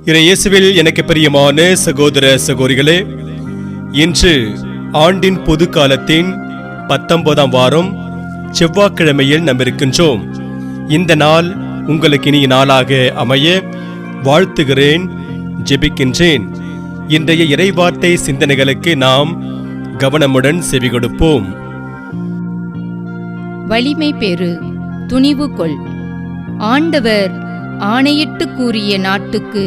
இயேசுவில் எனக்கு பிரியமான சகோதர சகோதரிகளே, இன்று ஆண்டின் பொது காலத்தின் 19ஆம் வாரம் செவ்வாய்க்கிழமையில் நாம் இருக்கின்றோம். இந்த நாள் உங்களுக்கு இனிய நாளாக அமைய வாழ்த்துகிறேன், ஜெபிக்கின்றேன். இன்றைய இறைவார்த்தை சிந்தனைகளுக்கு நாம் கவனமுடன் செவி கொடுப்போம். வலிமை பெறு, துணிவு கொள். ஆண்டவர் ஆணையிட்டு கூறிய நாட்டுக்கு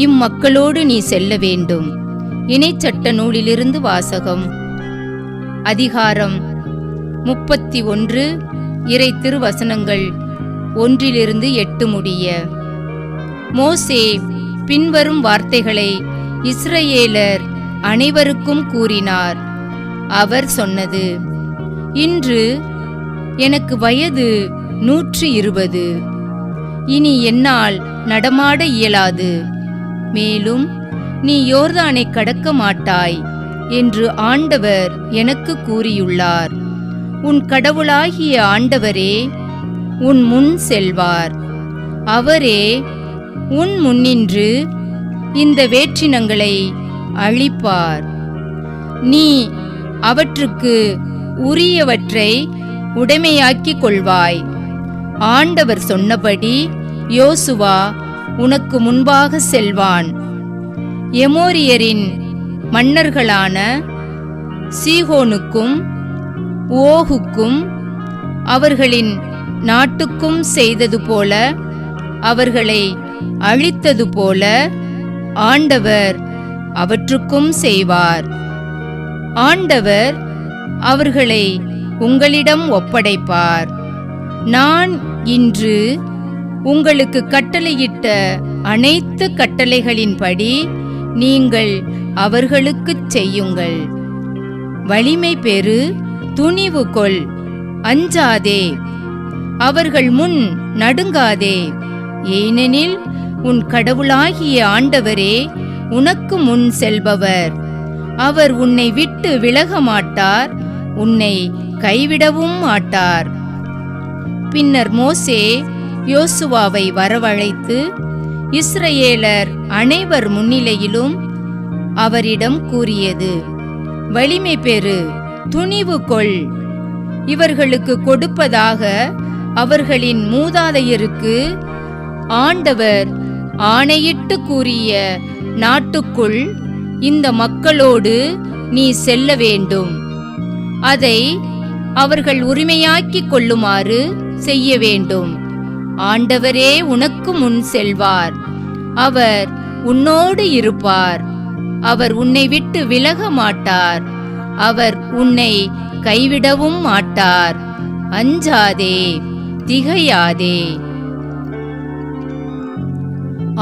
இம்மக்களோடு நீ செல்ல வேண்டும். இணைச்சட்ட நூலிலிருந்து வாசகம். அதிகாரம் 31, இறை திருவசனங்கள் 1-8 முடிய. மோசே பின்வரும் வார்த்தைகளை இஸ்ரவேலர் அனைவருக்கும் கூறினார். அவர் சொன்னது: இன்று எனக்கு வயது 120. இனி என்னால் நடமாட இயலாது. மேலும் நீ யோர்தானை கடக்க மாட்டாய் என்று ஆண்டவர் எனக்கு கூறியுள்ளார். உன் கடவுளாகிய ஆண்டவரே உன் முன் செல்வார். அவரே உன் முன்னின்று இந்த வேற்றினங்களை அழிப்பார். நீ அவற்றுக்கு உரியவற்றை உடைமையாக்கிக் கொள்வாய். ஆண்டவர் சொன்னபடி யோசுவா உனக்கு முன்பாக செல்வான். எமோரியரின் மன்னர்களான சீகோனுக்கும் ஓகுக்கும் அவர்களின் நாட்டுக்கும் செய்தது போல, அவர்களை அழித்தது போல ஆண்டவர் அவற்றுக்கும் செய்வார். ஆண்டவர் அவர்களை உங்களிடம் ஒப்படைப்பார். நான் இன்று உங்களுக்கு கட்டளையிட்ட அனைத்து கட்டளைகளின்படி நீங்கள் அவர்களுக்குச் செய்யுங்கள். வலிமை பெறு, துணிவு கொள், அஞ்சாதே, அவர்கள் முன் நடுங்காதே. ஏனெனில் உன் கடவுளாகிய ஆண்டவரே உனக்கு முன் செல்பவர். அவர் உன்னை விட்டு விலக மாட்டார், உன்னை கைவிடவும் மாட்டார். பின்னர் மோசே யோசுவாவை வரவழைத்து இஸ்ரவேலர் அனைவர் முன்னிலையிலும் அவரிடம் கூறியது: வலிமை பெறு, துணிவு கொள். இவர்களுக்கு கொடுப்பதாக அவர்களின் மூதாதையருக்கு ஆண்டவர் ஆணையிட்டு கூறிய நாட்டுக்குள் இந்த மக்களோடு நீ செல்ல வேண்டும். அதை அவர்கள் உரிமையாக்கிக் கொள்ளுமாறு செய்ய வேண்டும். ஆண்டவரே உனக்கு முன் செல்வார். அவர் உன்னோடு இருப்பார். அவர் உன்னை விட்டு விலக மாட்டார். அவர் உன்னை கைவிடவும் மாட்டார். அஞ்சாதே, திகையாதே.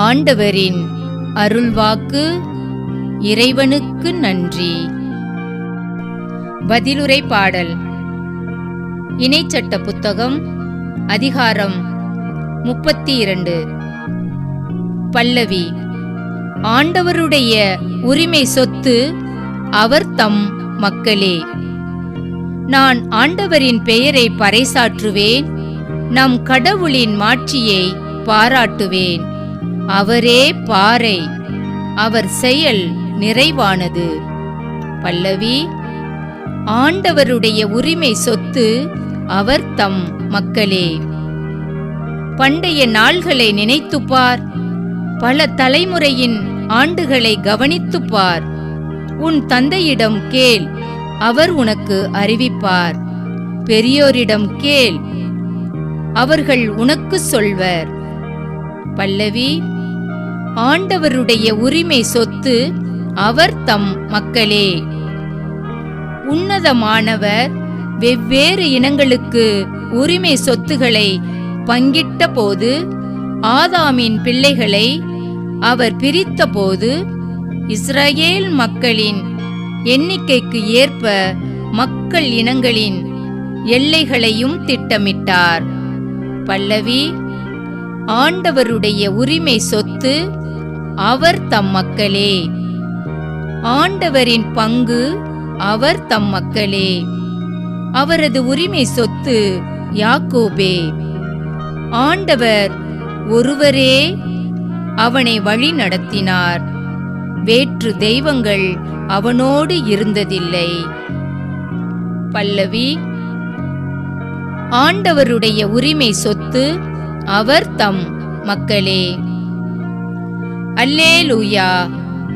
ஆண்டவரின் அருள்வாக்கு. இறைவனுக்கு நன்றி. பதிலுரை பாடல். இணைச்சட்ட புத்தகம், அதிகாரம் 32. பல்லவி. ஆண்டவருடைய உரிமை சொத்து அவர் தம் மக்களே. நான் ஆண்டவரின் பெயரை பறைசாற்றுவேன், நம் கடவுளின் மாட்சியை பாராட்டுவேன். அவரே பாறை, அவர் செயல் நிறைவானது. பல்லவி. ஆண்டவருடைய உரிமை சொத்து அவர் தம் மக்களே. பண்டைய நாள்களை நினைத்துப்பார், பல தலைமுறையின் ஆண்டுகளை கவனித்துப்பார். உன் தந்தையிடம் கேள், அவர் உனக்கு அறிவிப்பார். பெரியோரிடம் கேள், அவர்கள் உனக்கு சொல்வர். பல்லவி. ஆண்டவருடைய உரிமை சொத்து அவர் தம் மக்களே. உன்னதமானவர் வெவ்வேறு இனங்களுக்கு உரிமை சொத்துக்களை பங்கிட்ட போது, ஆதாமின் பிள்ளைகளை அவர் பிரித்த போது, இஸ்ரவேல் மக்களின் எண்ணிக்கைக்கு ஏற்ப மக்கள் இனங்களின் எல்லைகளையும் திட்டமிட்டார். பல்லவி. ஆண்டவருடைய உரிமை சொத்து அவர் தம் மக்களே. ஆண்டவரின் பங்கு அவர் தம் மக்களே. அவரது உரிமை சொத்து யாக்கோபே. ஆண்டவர் ஒருவரே அவனை வழி நடத்தினார். வேற்று தெய்வங்கள் அவனோடு இருந்ததில்லை. பல்லவி. ஆண்டவருடைய உரிமை சொத்து அவர் தம் மக்களே. அல்லேலூயா,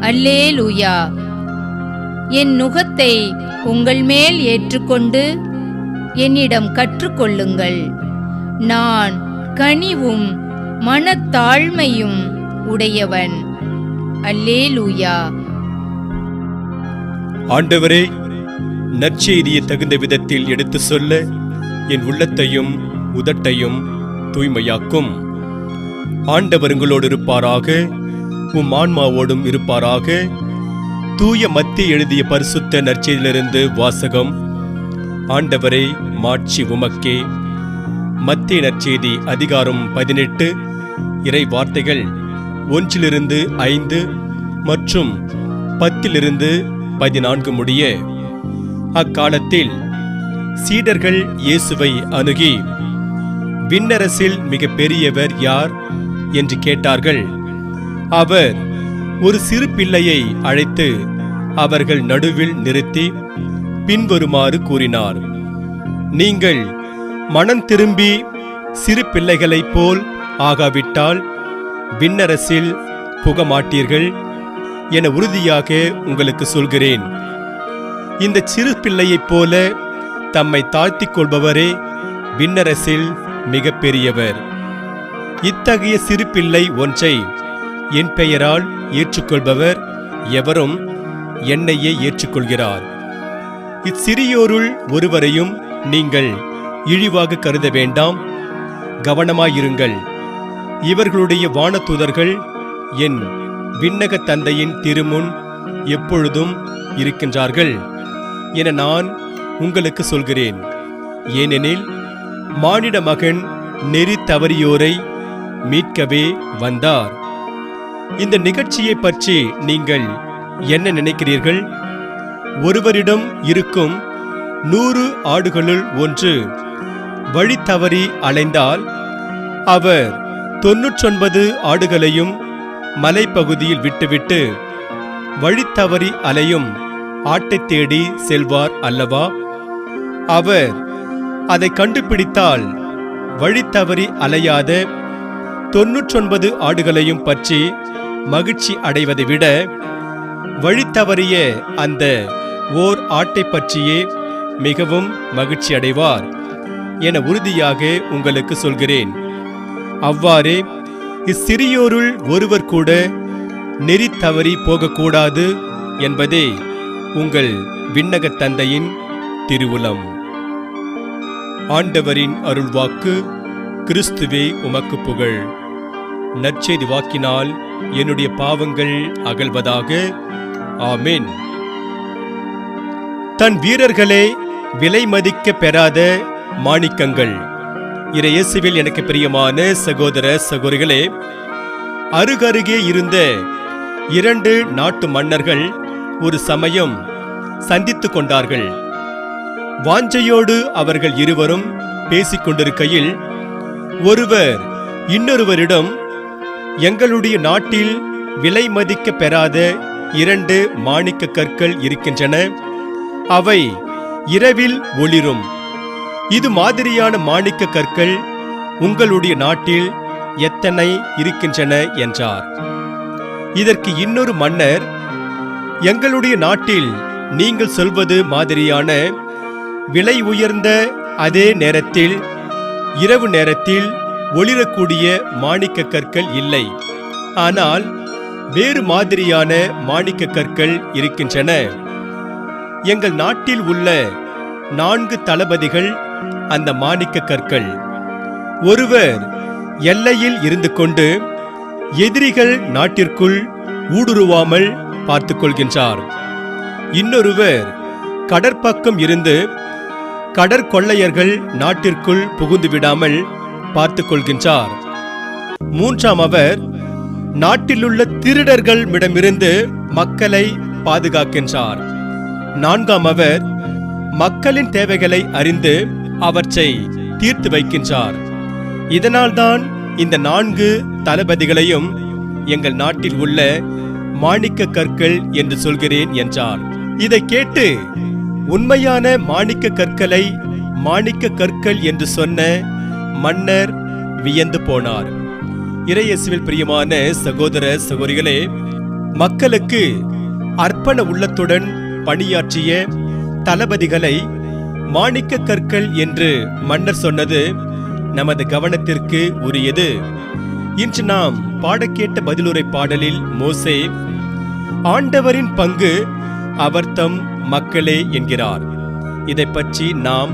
அல்லேலூயா. என் நுகத்தை உங்கள் மேல் ஏற்றுக்கொண்டு என்னிடம் கற்றுக்கொள்ளுங்கள். நான் கனிவும் மனத்தாழ்மையும் உடையவன். அல்லேலூயா. ஆண்டவரே, நற்செய்தியை தகுந்த விதத்தில் எடுத்து சொல்ல என் உள்ளத்தையும் உதட்டையும் தூய்மையாக்கும். ஆண்டவர் உங்களோடு இருப்பாராக, உம் ஆன்மாவோடும் இருப்பாராக. தூய மத்தேயு எழுதிய பரிசுத்த நற்செய்தியிலிருந்து வாசகம். ஆண்டவரே, மாட்சி உமக்கே. மத்தேயு நற்செய்தி அதிகாரம் 18, இறை வார்த்தைகள் 1-5 மற்றும் 10-14 முடிய. அக்காலத்தில் சீடர்கள் இயேசுவை அணுகி, விண்ணரசில் மிக பெரியவர் யார் என்று கேட்டார்கள். அவர் ஒரு சிறு பிள்ளையை அழைத்து அவர்கள் நடுவில் நிறுத்தி பின்வருமாறு கூறினார்: நீங்கள் மனம் திரும்பி சிறு பிள்ளைகளைப் போல் ஆகாவிட்டால் விண்ணரசில் புகமாட்டீர்கள் என உறுதியாக உங்களுக்கு சொல்கிறேன். இந்த சிறு பிள்ளையைப் போல தம்மை தாழ்த்திக் கொள்பவரே விண்ணரசில் மிக பெரியவர். இத்தகைய சிறு பிள்ளை ஒன்றை என் பெயரால் ஏற்றுக்கொள்பவர் எவரும் என்னையே ஏற்றுக்கொள்கிறார். இச்சிறியோருள் ஒருவரையும் நீங்கள் இழிவாக கருத வேண்டாம். கவனமாயிருங்கள். இவர்களுடைய வானதூதர்கள் என் விண்ணக தந்தையின் திருமுன் எப்பொழுதும் இருக்கின்றார்கள் என நான் உங்களுக்கு சொல்கிறேன். ஏனெனில் மானிட மகன் நெறி தவறியோரை மீட்கவே வந்தார். இந்த நிகழ்ச்சியை பற்றி நீங்கள் என்ன நினைக்கிறீர்கள்? ஒருவரிடம் இருக்கும் 100 ஆடுகளுள் ஒன்று வழி தவறி அலைந்தால் அவர் 99 ஆடுகளையும் மலைப்பகுதியில் விட்டுவிட்டு வழி தவறி அலையும் ஆட்டை தேடி செல்வார் அல்லவா? அவர் அதை கண்டுபிடித்தால் வழி தவறி அலையாத 99 ஆடுகளையும் பற்றி மகிழ்ச்சி அடைவதை விட வழி தவறிய அந்த ஓர் ஆட்டை பற்றியே மிகவும் மகிழ்ச்சி அடைவார் என உறுதியாக உங்களுக்கு சொல்கிறேன். அவ்வாறே இச்சிறியோருள் ஒருவர் கூட நெறி தவறி போகக்கூடாது என்பதே உங்கள் விண்ணக தந்தையின் திருவுளம். ஆண்டவரின் அருள்வாக்கு. கிறிஸ்துவே உமக்கு புகழ். நற்செய்தி வாக்கினால் என்னுடைய பாவங்கள் அகல்வதாக. ஆமென். தன் வீரர்களே விலை மதிக்க பெறாத மாணிக்கங்கள். இயேசுவில் எனக்கு பிரியமான சகோதர சகோதரிகளே, அருகருகே இருந்த 2 நாட்டு மன்னர்கள் ஒரு சமயம் சந்தித்துக் கொண்டார்கள். வாஞ்சையோடு அவர்கள் இருவரும் பேசிக் கொண்டிருக்கையில் ஒருவர் இன்னொருவரிடம், எங்களுடைய நாட்டில் விலை மதிக்க பெறாத 2 மாணிக்க கற்கள் இருக்கின்றன. அவை இரவில் ஒளிரும். இது மாதிரியான மாணிக்க கற்கள் உங்களுடைய நாட்டில் எத்தனை இருக்கின்றன என்றார். இதற்கு இன்னொரு மன்னர், எங்களுடைய நாட்டில் நீங்கள் சொல்வது மாதிரியான விலை உயர்ந்த அதே நேரத்தில் இரவு நேரத்தில் ஒளிரக்கூடிய மாணிக்க கற்கள் இல்லை. ஆனால் வேறு மாதிரியான மாணிக்க கற்கள் இருக்கின்றன. எங்கள் நாட்டில் உள்ள 4 தளபதிகள் அந்த மாணிக்க கற்கள். ஒருவர் எல்லையில் இருந்து கொண்டு எதிரிகள் நாட்டிற்குள் ஊடுருவாமல் பார்த்துக் கொள்கின்றார். இன்னொருவர் கடற்பக்கம் இருந்து கடற்கொள்ளையர்கள் நாட்டிற்குள் புகுந்து விடாமல் பார்த்துக் கொள்கின்றார். 3ஆமவர் நாட்டிலுள்ள திருடர்களிடமிருந்து மக்களை பாதுகாக்கின்றார். 4ஆமவர் மக்களின் தேவைகளை அறிந்து அவற்றை தீர்த்து வைக்கின்றார். இதனால்தான் இந்த 4 தளபதிகளையும் எங்கள் நாட்டில் உள்ள மாணிக்க கற்கள் என்று சொல்கிறேன் என்றார். இதை கேட்டு உண்மையான மாணிக்க கற்களை மாணிக்க கற்கள் என்று சொன்ன மன்னர் வியந்து போனார். இறையேசுவில் பிரியமான சகோதர சகோதரிகளே, மக்களுக்கு அர்ப்பண உள்ளத்துடன் பணியாற்றிய தளபதிகளை மாணிக்க கற்கள் என்று மன்னர் சொன்னது நமது கவனத்திற்கு உரியது. இன்று நாம் பாடக்கேட்ட பதிலுரை பாடலில் மோசே ஆண்டவரின் பங்கு அவர்தம் மக்களே என்கிறார். இதை பற்றி நாம்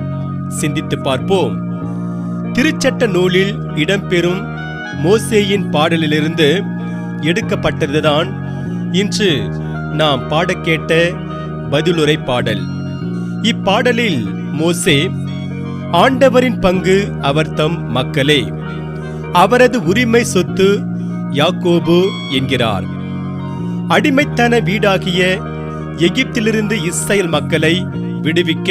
சிந்தித்து பார்ப்போம். திருச்சட்ட நூலில் இடம்பெறும் மோசேயின் பாடலிலிருந்து எடுக்கப்பட்டதுதான் இன்று நாம் பாடக்கேட்ட பதிலுரை பாடல். இப்பாடலில் மோசே ஆண்டவரின் பங்கு அவர்தம் மக்களே, அவரது உரிமை சொத்து யாக்கோபு என்கிறார். அடிமைத்தன வீடாகிய எகிப்திலிருந்து இஸ்ரவேல் மக்களை விடுவிக்க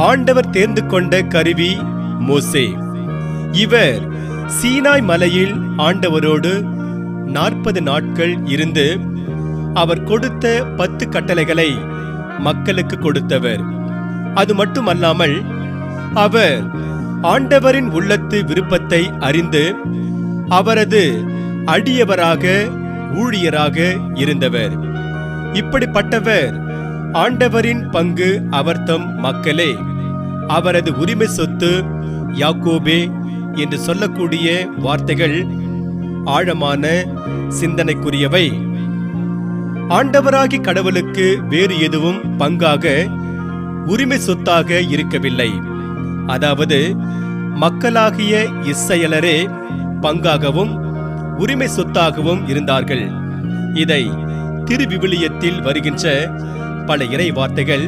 ஆண்டவர் தேர்ந்து கொண்ட கருவி மோசே. இவர் சீனாய் மலையில் ஆண்டவரோடு 40 நாட்கள் இருந்து அவர் கொடுத்த 10 கட்டளைகளை மக்களுக்கு கொடுத்தவர். அது மட்டுமல்லாமல் அவர் ஆண்டவரின் உள்ளத்து விருப்பத்தை அறிந்து அவரது அடியவராக ஊழியராக இருந்தவர். இப்படிப்பட்டவர் ஆண்டவரின் பங்கு அவர்தம் மக்களே, அவரது உரிமை சொத்து யாக்கோபே என்று சொல்லக்கூடிய வார்த்தைகள் ஆழமான சிந்தனைக்குரியவை. ஆண்டவராகி கடவுளுக்கு வேறு எதுவும் பங்காக உரிமை சொத்தாக இருக்கவில்லை. அதாவது மக்களாகிய இஸ்ரவேலரே பங்காகவும் உரிமை சொத்தாகவும் இருந்தார்கள். இதை திருவிவிலியத்தில் வருகின்ற பல இறை வார்த்தைகள்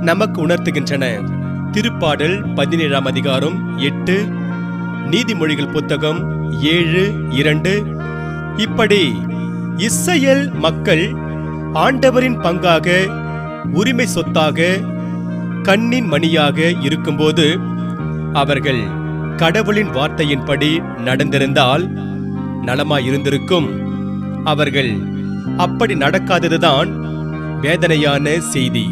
நமக்கு உணர்த்துகின்றன. திருப்பாடல் 17ஆம் அதிகாரம் 8, நீதிமொழிகள் புத்தகம் 7:2. இப்படி இஸ்ரவேல் மக்கள் ஆண்டவரின் பங்காக உரிமை சொத்தாக கண்ணின் மணியாக இருக்கும்போது அவர்கள் கடவுளின் வார்த்தையின்படி நடந்திருந்தால் நலமாயிருந்திருக்கும். அவர்கள் அப்படி நடக்காததுதான் வேதனையான செய்தி.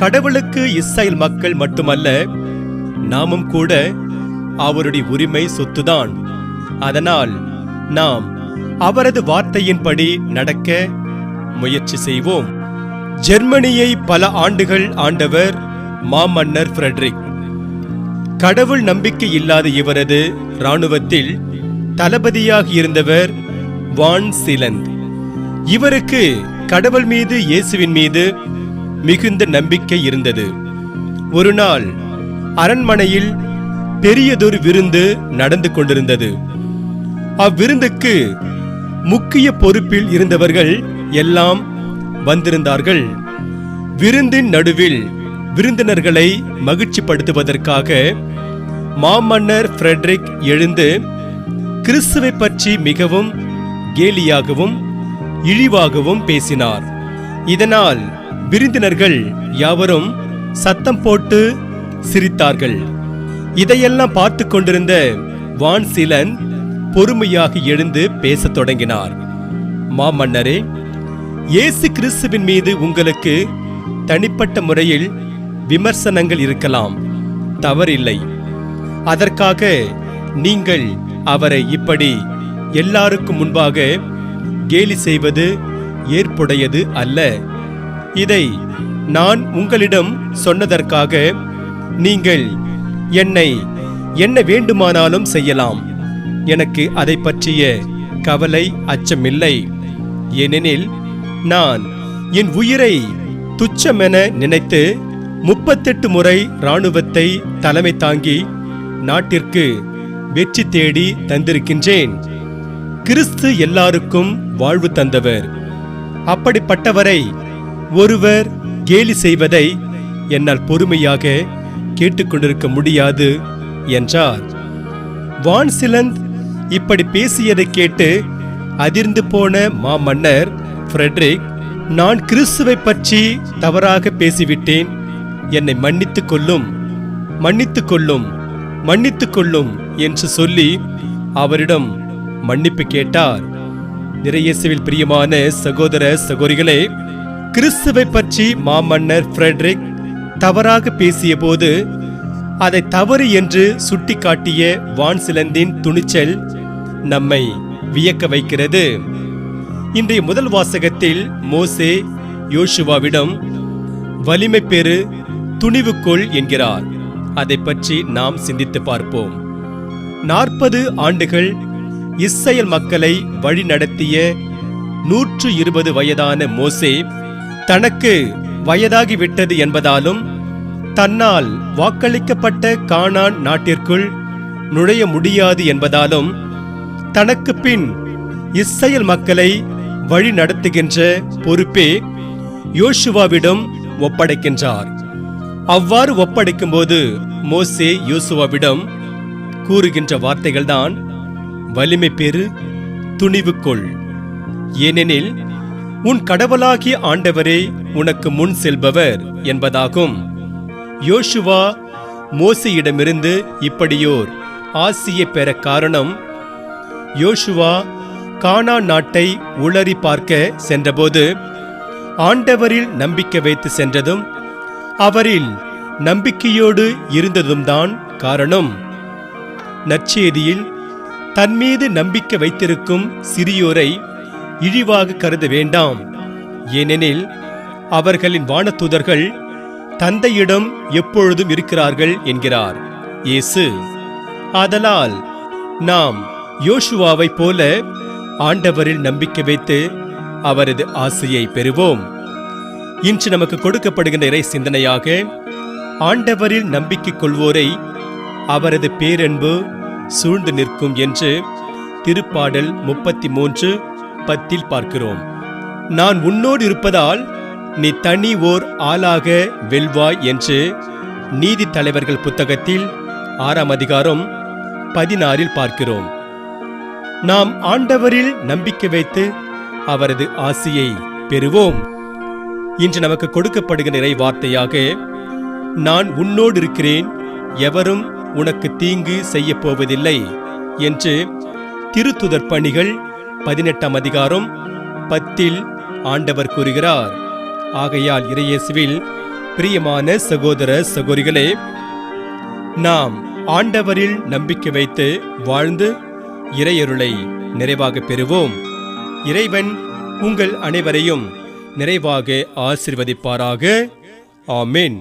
கடவுளுக்கு இஸ்ரவேல் மக்கள் மட்டுமல்ல, நாமும் கூட அவருடைய உரிமை சொத்துதான். அதனால் நாம் அவரது வார்த்தையின்படி நடக்க முயற்சி செய்வோம். ஜெர்மனியை பல ஆண்டுகள் ஆண்டவர் மாமன்னர் ஃபிரெட்ரிக். கடவுள் நம்பிக்கை இல்லாத இவரது இராணுவத்தில் தளபதியாக இருந்தவர் வான் சிலந்த். இவருக்கு கடவுள் மீது, இயேசுவின் மீது மிகுந்த நம்பிக்கை இருந்தது. ஒரு நாள் அரண்மனையில் பெரியதொரு விருந்து நடந்து கொண்டிருந்தது. அவ்விருந்துக்கு முக்கிய பொறுப்பில் இருந்தவர்கள் எல்லாம் வந்திருந்தார்கள். விருந்தின் நடுவில் விருந்தினர்களை மகிழ்ச்சிப்படுத்துவதற்காக மாமன்னர் ஃபிரெட்ரிக் எழுந்து கிறிஸ்துவை பற்றி மிகவும் கேலியாகவும் இழிவாகவும் பேசினார். இதனால் விருந்தினர்கள் யாவரும் சத்தம் போட்டு சிரித்தார்கள். இதையெல்லாம் பார்த்து கொண்டிருந்த வான் சிலந்த் பொறுமையாக எழுந்து பேசத் தொடங்கினார். மாமன்னரே, இயேசு கிறிஸ்துவின் மீது உங்களுக்கு தனிப்பட்ட முறையில் விமர்சனங்கள் இருக்கலாம், தவறில்லை. அதற்காக நீங்கள் அவரை இப்படி எல்லாருக்கும் முன்பாக கேலி செய்வது ஏற்புடையது அல்ல. இதை நான் உங்களிடம் சொன்னதற்காக நீங்கள் என்னை என்ன வேண்டுமானாலும் செய்யலாம். எனக்கு அதை பற்றிய கவலை, அச்சமில்லை. ஏனெனில் நான் என் உயிரை துச்சமென நினைத்து 38 முறை இராணுவத்தை தலைமை தாங்கி நாட்டிற்கு வெற்றி தேடி தந்திருக்கின்றேன். கிறிஸ்து எல்லாருக்கும் வாழ்வு தந்தவர். அப்படிப்பட்டவரை ஒருவர் கேலி செய்வதை என்னால் பொறுமையாக கேட்டுக்கொண்டிருக்க முடியாது என்றார். வான் சிலந்த் இப்படி பேசியதை கேட்டு அதிர்ந்து போன மாமன்னர் ஃபிரெட்ரிக், நான் கிறிஸ்துவை பற்றி தவறாக பேசிவிட்டேன், என்னை மன்னித்துக் கொள்ளும், மன்னித்துக் கொள்ளும், மன்னித்துக் கொள்ளும் என்று சொல்லி அவரிடம் மன்னிப்பு கேட்டார். இறையேசுவில் பிரியமான சகோதர சகோதரிகளே, கிறிஸ்துவை பற்றி மாமன்னர் ஃபிரெடரிக் தவறாக பேசிய போது அதை தவறு என்று சுட்டிக்காட்டிய வான்சிலந்தின் துணிச்சல் நம்மை வியக்க வைக்கிறது. இன்றைய முதல் வாசகத்தில் மோசே யோசுவாவிடம் வலிமை பெறு, துணிவு கொள் என்கிறார். அதை பற்றி நாம் சிந்தித்து பார்ப்போம். 40 ஆண்டுகள் இஸ்ரவேல் மக்களை வழிநடத்திய 120 வயதான மோசே தனக்கு வயதாகிவிட்டது என்பதாலும் தன்னால் வாக்களிக்கப்பட்ட கானான் நாட்டிற்குள் நுழைய முடியாது என்பதாலும் தனக்கு பின் இஸ்ரவேல் மக்களை வழி நடத்துகின்ற பொறுப்பே யோசுவாவிடம் ஒப்படைக்கின்றார். அவ்வாறு ஒப்படைக்கும்போது மோசே யோசுவாவிடம் கூறுகின்ற வார்த்தைகள்தான் வலிமை பெறு, துணிவு கொள். ஏனெனில் உன் கடவுளாகிய ஆண்டவரே உனக்கு முன் செல்பவர் என்பதாகும். யோசுவா மோசேயிடமிருந்து இப்படியோர் ஆசியை பெற காரணம், யோசுவா கானான் நாட்டை உளறி பார்க்க சென்றபோது ஆண்டவரில் நம்பிக்கை வைத்து சென்றதும் அவரில் நம்பிக்கையோடு இருந்ததும்தான் காரணம். நற்செய்தியில் தன்மீது நம்பிக்கை வைத்திருக்கும் சிறியோரை இழிவாக கருத வேண்டாம். ஏனெனில் அவர்களின் வானதூதர்கள் தந்தையிடம் எப்பொழுதும் இருக்கிறார்கள் என்கிறார் இயேசு. ஆதலால் நாம் யோசுவாவை போல ஆண்டவரில் நம்பிக்கை வைத்து அவரது ஆசையை பெறுவோம். இன்று நமக்கு கொடுக்கப்படுகின்ற இறை சிந்தனையாக, ஆண்டவரில் நம்பிக்கை கொள்வோரை அவரது பேரன்பு சூழ்ந்து நிற்கும் என்று திருப்பாடல் 33:10 பார்க்கிறோம். நான் உன்னோடு இருப்பதால் நீ தனி ஓர் ஆளாக வெல்வாய் என்று நீதி தலைவர்கள் புத்தகத்தில் 6ஆம் அதிகாரம் 16 பார்க்கிறோம். நாம் ஆண்டவரில் நம்பிக்கை வைத்து அவரது ஆசியை பெறுவோம். இன்று நமக்கு கொடுக்கப்படுகிற இறை வார்த்தையாக, நான் உன்னோடு இருக்கிறேன், எவரும் உனக்கு தீங்கு செய்ய போவதில்லை என்று திருத்துதர் பணிகள் 18ஆம் அதிகாரம் 10 ஆண்டவர் கூறுகிறார். ஆகையால் இறையேசுவில் பிரியமான சகோதர சகோதரிகளே, நாம் ஆண்டவரில் நம்பிக்கை வைத்து வாழ்ந்து இறையருளை நிறைவாக பெறுவோம். இறைவன் உங்கள் அனைவரையும் நிறைவாக ஆசீர்வதிப்பாராக. ஆமென்.